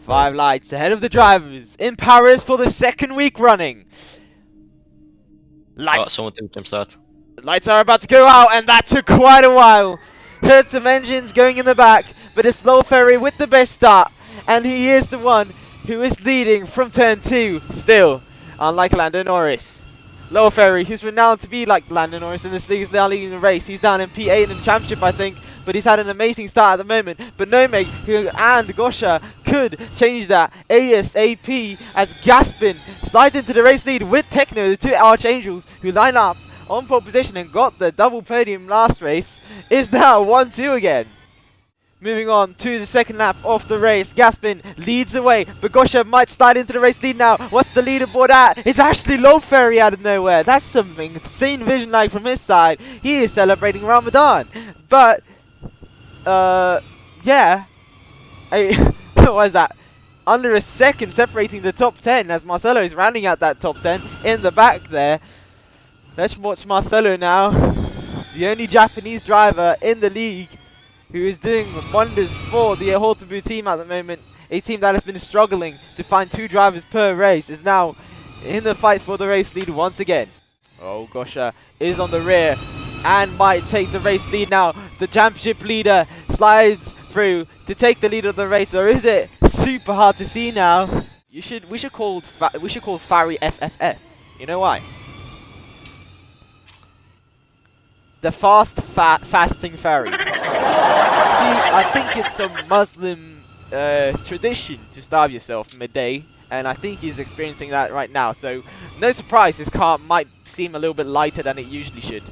5 lights ahead of the drivers in Paris for the second week running. Lights. Oh, someone took jump start. Lights are about to go out, and that took quite a while. Heard some engines going in the back, but it's Low Ferry with the best start, and he is the one who is leading from turn 2 still, unlike Lando Norris. Low Ferry, who's renowned to be like Lando Norris in this league, is now leading the race. He's down in P8 in the championship, I think, but he's had an amazing start at the moment. But Nomeg and Gosha could change that ASAP as Gaspin slides into the race lead with Techno, the two Archangels who line up on pole position and got the double podium last race, is now 1-2 again. Moving on to the second lap of the race, Gaspin leads away, but Gosha might slide into the race lead now. What's the leaderboard at? It's actually Low Ferry out of nowhere. That's something insane vision like from his side. He is celebrating Ramadan. But, yeah. What is that? Under a second separating the top 10 as Marcelo is rounding out that top 10 in the back there. Let's watch Marcelo now. The only Japanese driver in the league who is doing wonders for the Hortabu team at the moment. A team that has been struggling to find 2 drivers per race is now in the fight for the race lead once again. Oh, Gosha is on the rear and might take the race lead now. The championship leader slides through to take the lead of the race, or is it? Super hard to see now. We should call Fari FFF. You know why? The fasting Fari. I think it's the Muslim tradition to starve yourself midday, and I think he's experiencing that right now. So, no surprise, his car might seem a little bit lighter than it usually should.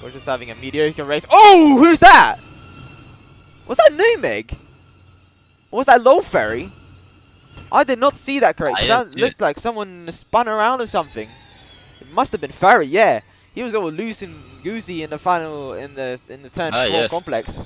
We're just having a mediocre race. Oh, who's that? Was that Nomeg? Or was that Low Ferry? I did not see that correctly. That looked like someone spun around or something. It must have been Ferry, yeah. He was all loose and goosey in the final, in the turn 4 complex.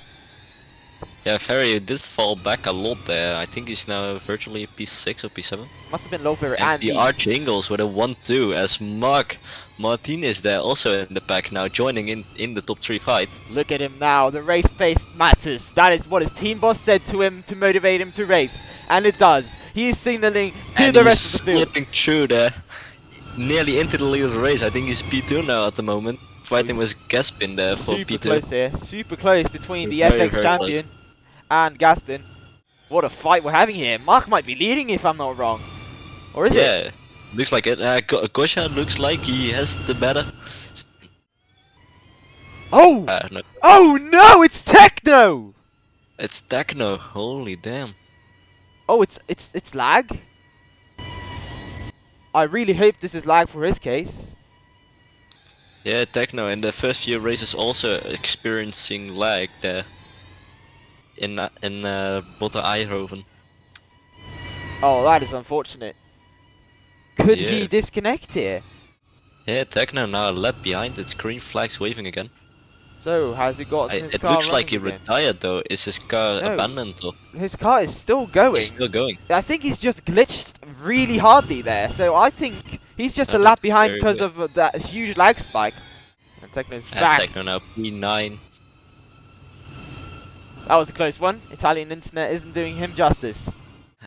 Yeah, Ferry did fall back a lot there. I think he's now virtually P6 or P7. Must have been Low Ferry and the Archangels with a 1-2 as Mark Martinez there also in the pack now, joining in the top 3 fight. Look at him now, the race pace matters. That is what his team boss said to him to motivate him to race, and it does. He is signaling to the rest of the field. Slipping through there, nearly into the lead of the race. I think he's P2 now at the moment, fighting with Gaspin there for P2. Super close here, super close between the FX champion and Gaspin. What a fight we're having here. Mark might be leading if I'm not wrong. Or is it? Yeah, looks like it. Gosha looks like he has the better. Oh! No. Oh no, it's Techno! It's Techno, holy damn. Oh, it's lag? I really hope this is lag for his case. Yeah, Techno in the first few races also experiencing lag there. In Botte Eindhoven. Oh, that is unfortunate. Could he disconnect here? Yeah, Techno now a lap behind. It's green flags waving again. So, has he got his car It looks like he again? retired though. Is his car abandoned or? His car is still going. It's still going. I think he's just glitched really hardly there. So I think he's just a lap behind because of that huge lag spike. And Techno's back. Techno now P9. That was a close one. Italian internet isn't doing him justice.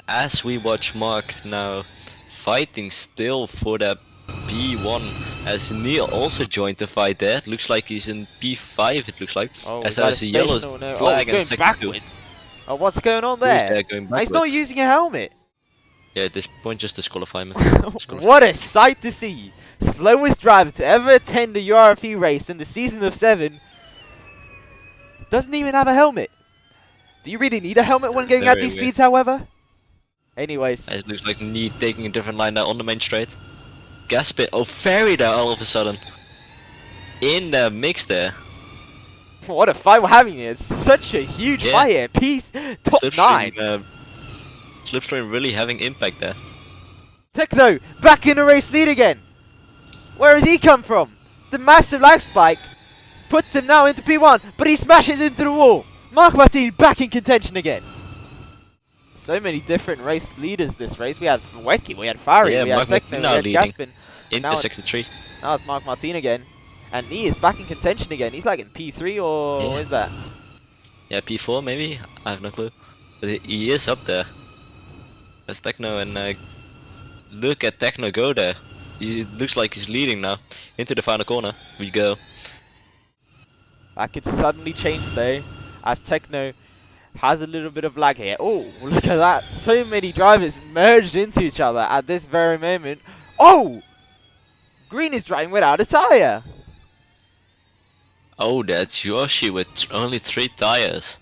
As we watch Mark now fighting still for that P1, as Neil also joined the fight there. It looks like he's in P5, it looks like. Oh, as there's a yellow flag and second field. Oh, what's going on there? He's not using a helmet. Yeah, at this point just disqualifiement. What a sight to see. Slowest driver to ever attend a URFE race in the season of 7 doesn't even have a helmet. Do you really need a helmet when going at these speeds, however? Anyways. It looks like Need taking a different line now on the main straight. Gaspin, oh, Ferry there all of a sudden. In the mix there. What a fight we're having here. It's such a huge fight here. Peace, top 9. Slipstream really having impact there. Techno, back in the race lead again. Where has he come from? The massive lag spike puts him now into P1, but he smashes into the wall. Mark Martin back in contention again. So many different race leaders this race. We had Weki, we had Fari, we had Techno, we had Gaspin. Into sector 3. Now it's Mark Martin again. And he is back in contention again. He's like in P3 or what is that? Yeah, P4 maybe? I have no clue. But he is up there. as Techno, and look at Techno go there. He looks like he's leading now. Into the final corner we go. That could suddenly change though, as Techno has a little bit of lag here. Oh, look at that. So many drivers merged into each other at this very moment. Oh! Green is driving without a tyre. Oh, that's Yoshi with only 3 tires.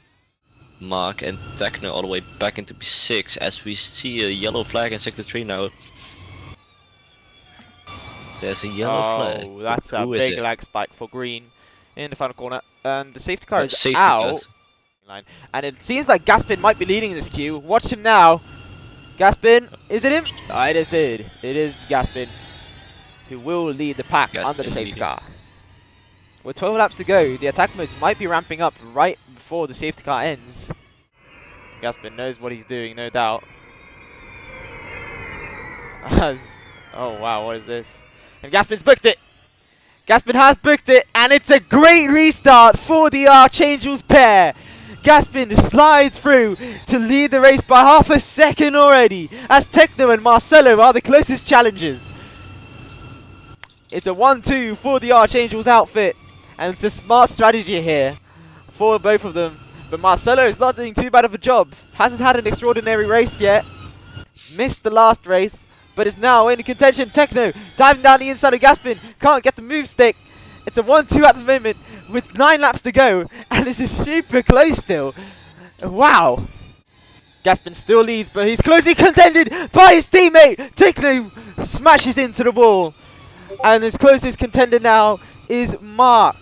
Mark and Techno all the way back into P6 as we see a yellow flag in sector 3 now. There's a yellow flag. Oh, that's a Who is big it? lag spike for Green in the final corner. And the safety car is Safety out. cars. And it seems like Gaspin might be leading this queue. Watch him now. Gaspin, is it him? Oh, it is it. It is Gaspin who will lead the pack Gaspin under the safety leading. car. With 12 laps to go, the attack modes might be ramping up right before the safety car ends. Gaspin knows what he's doing, no doubt. Oh wow, what is this? And Gaspin's booked it! Gaspin has booked it, and it's a great restart for the Archangels pair! Gaspin slides through to lead the race by half a second already, as Techno and Marcelo are the closest challengers. It's a 1-2 for the Archangels outfit, and it's a smart strategy here for both of them. But Marcelo is not doing too bad of a job. Hasn't had an extraordinary race yet. Missed the last race, but is now in contention. Techno diving down the inside of Gaspin. Can't get the move stick. It's a 1-2 at the moment with 9 laps to go, and this is super close still. Wow. Gaspin still leads, but he's closely contended by his teammate. Techno smashes into the wall, and his closest contender now is Mark.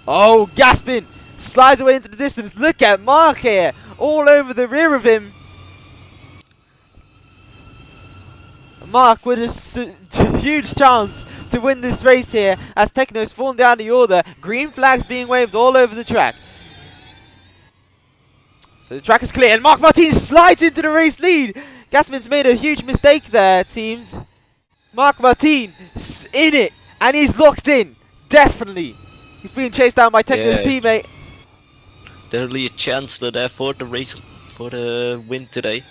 Oh, Gaspin slides away into the distance. Look at Mark here, all over the rear of him. Mark with a huge chance to win this race here, as Techno's fallen down the order. Green flags being waved all over the track. So the track is clear, and Mark Martin slides into the race lead. Gaspin's made a huge mistake there, teams. Mark Martin in it, and he's locked in. Definitely. He's being chased down by Techno's teammate. Definitely a chance there for the race, for the win today.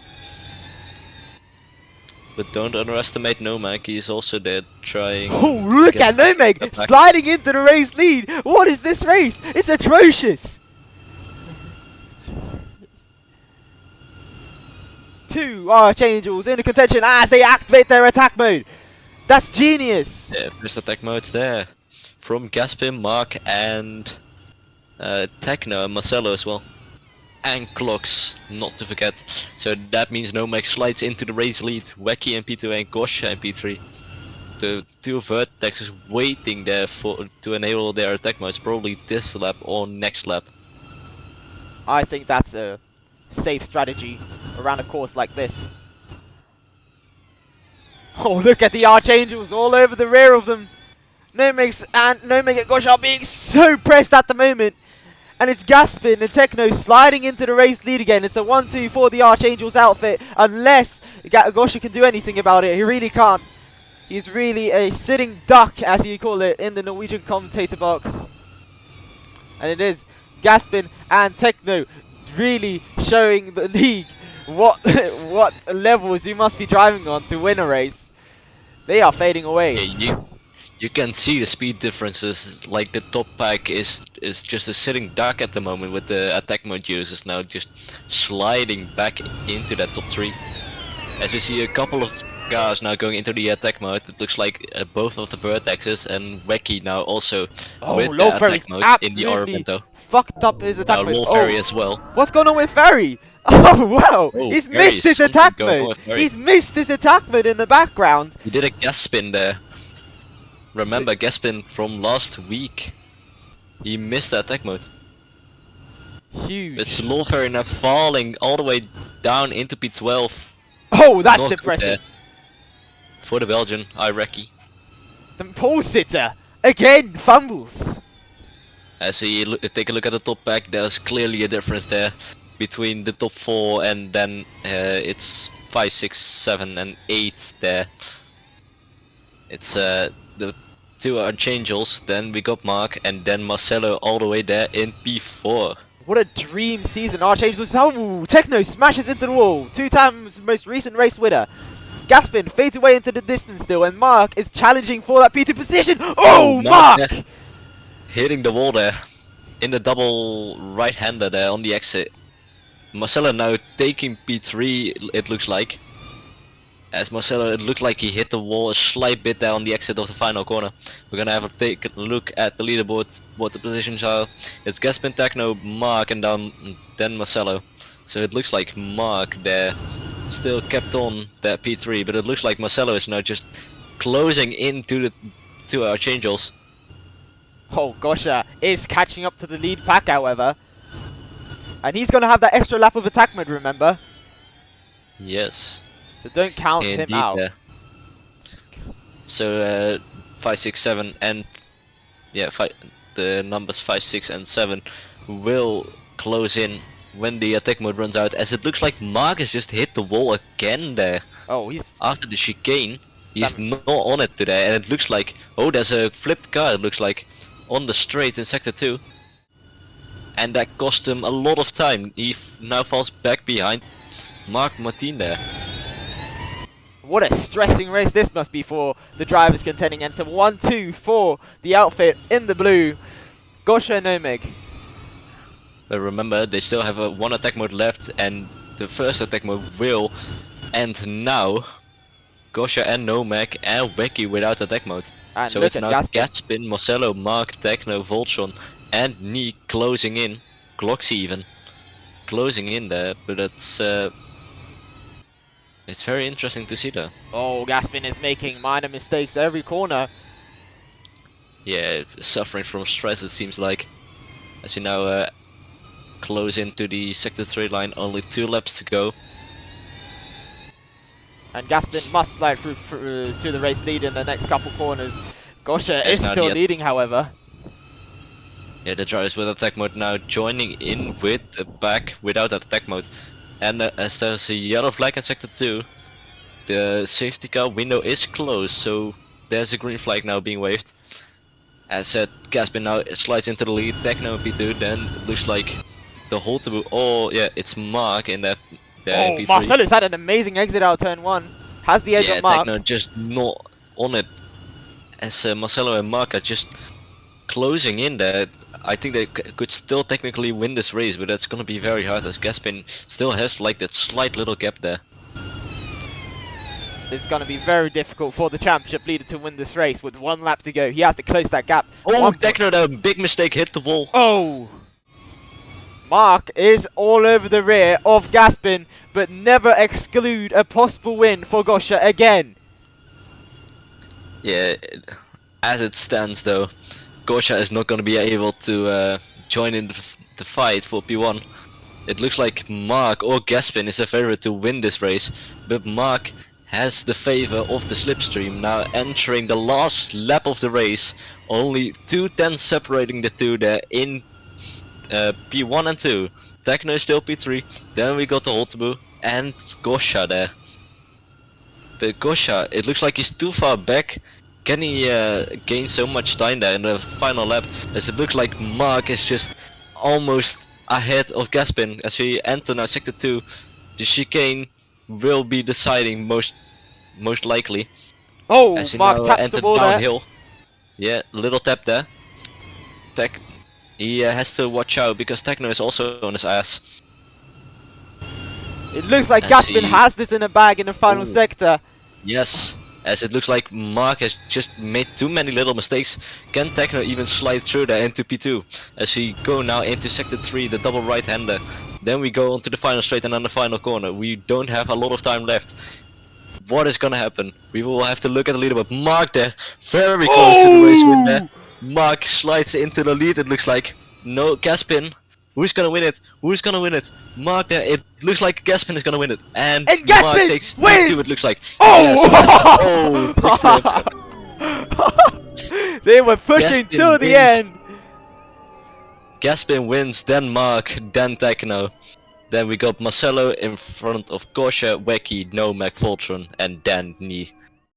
But don't underestimate Nomag, he's also there trying. Oh, look at Nomag sliding into the race lead. What is this race? It's atrocious. 2 Archangels in the contention as they activate their attack mode. That's genius. Yeah, first attack mode's there. From Gaspin, Mark, and Techno, and Marcelo as well. And Clocks, not to forget. So that means Nomag slides into the race lead. Wacky in P2 and Gosha in P3. The 2 vertexes waiting there to enable their attack modes, probably this lap or next lap. I think that's a safe strategy around a course like this. Oh, look at the Archangels all over the rear of them. Nomag and Gosha are being so pressed at the moment. And it's Gaspin and Techno sliding into the race lead again. It's a 1-2 for the Archangels outfit, unless Gosha can do anything about it. He really can't. He's really a sitting duck, as you call it, in the Norwegian commentator box. And it is Gaspin and Techno really showing the league what what levels you must be driving on to win a race. They are fading away. Yeah, you can see the speed differences. Like the top pack is just a sitting duck at the moment, with the attack mode users now just sliding back into that top 3. As we see a couple of cars now going into the attack mode, it looks like both of the vertexes and Wacky now also with the attack mode in the Armento. Fucked up his attack mode. Ferry as well. What's going on with Ferry? Oh wow! Oh, he's missed his attack mode. He's missed his attack mode in the background. He did a gas spin there. Remember Gaspin from last week? He missed the attack mode. Huge. It's Ferry now falling all the way down into P12. Oh, that's impressive. For the Belgian, Iraqi. The pole sitter again fumbles. As we take a look at the top pack, there's clearly a difference there between the top 4 and then it's 5, 6, 7 and 8 there. It's the 2 Archangels, then we got Mark, and then Marcelo all the way there in P4. What a dream season Archangel. Oh, Techno smashes into the wall. 2 times most recent race winner. Gaspin fades away into the distance still, and Mark is challenging for that P2 position. Oh, Mark! Yeah. Hitting the wall there. In the double right-hander there on the exit. Marcelo now taking P3, it looks like. As Marcelo, it looked like he hit the wall a slight bit there on the exit of the final corner. We're gonna have a take a look at the leaderboard, what the positions are. It's Gaspin, Techno, Mark, and then Marcelo. So it looks like Mark there still kept on that P3, but it looks like Marcelo is now just closing into the two Archangels. Oh, Gosha is catching up to the lead pack, however. And he's going to have that extra lap of attack mode, remember? Yes. So don't count Indeed, him out. yeah. So 5, 6, 7 and yeah, the numbers 5, 6 and 7 will close in when the attack mode runs out, as it looks like Mark has just hit the wall again there. Oh, he's... After the chicane, he's not on it today, and it looks like, oh, there's a flipped car, it looks like, on the straight in sector 2. And that cost him a lot of time. He now falls back behind Mark Martin there. What a stressing race this must be for the drivers contending, and some 1-2 for the outfit in the blue. Gosha and Omeg. But remember, they still have one attack mode left, and the first attack mode will end now. Gosha and Nomad and Becky without attack mode. And So look it's at now Gaspin, Marcelo, Mark, Techno, Voltron, and Neek closing in. Gloxy even closing in there, but it's very interesting to see that. Oh, Gaspin is making minor mistakes every corner. Yeah, suffering from stress it seems like. As we now close into the sector 3 line, only 2 laps to go. And Gaspin must slide through to the race lead in the next couple corners. Gosha Yes, is now still the- leading, however. Yeah, the drivers with attack mode now joining in with the back without attack mode. And as there's a yellow flag in sector 2, the safety car window is closed, so there's a green flag now being waved. As said, Gaspin now slides into the lead, Techno P2, then it looks like the whole taboo. Oh yeah, it's Mark in that Oh, P3. Marcelo's had an amazing exit out of turn 1. Has the edge Yeah, on Mark. Techno just not on it. As Marcelo and Mark are just closing in there. I think they could still technically win this race, but that's gonna be very hard as Gaspin still has like that slight little gap there. It's going to be very difficult for the championship leader to win this race with 1 lap to go. He has to close that gap. Oh, Techno, a big mistake, hit the wall. Oh! Mark is all over the rear of Gaspin, but never exclude a possible win for Gosha again. Yeah, as it stands though, Gosha is not gonna be able to join in the fight for P1. It looks like Mark or Gaspin is the favorite to win this race, but Mark has the favor of the slipstream, now entering the last lap of the race. Only 2 tenths separating the two there in P1 and 2. Techno is still P3, then we got the Holteboo and Gosha there. But Gosha, it looks like he's too far back. Can he gain so much time there in the final lap, as it looks like Mark is just almost ahead of Gaspin as we enter now sector 2. The chicane will be deciding most likely. Oh, As you Mark now taps enter the ball there. downhill. Yeah, little tap there. He has to watch out because Techno is also on his ass. It looks like As Gaspin he- has this in a bag in the final Ooh. sector. Yes, as it looks like Mark has just made too many little mistakes. Can Techno even slide through there into P2? As we go now into sector 3, the double right-hander. Then we go onto the final straight and then the final corner. We don't have a lot of time left. What is gonna happen? We will have to look at the leaderboard. Mark there, very close to the race win there. Mark slides into the lead, it looks like. No, Gaspin. Who's gonna win it? Who's gonna win it? Mark there, it looks like Gaspin is gonna win it. And Mark Gaspin takes wins! P2, it looks like. Oh! Yes, big flip. They were pushing Gaspin till the wins. end. Gaspin wins, then Mark, then Techno. Then we got Marcelo in front of Gosha, Wacky, Nomad, Voltron, and then Knee.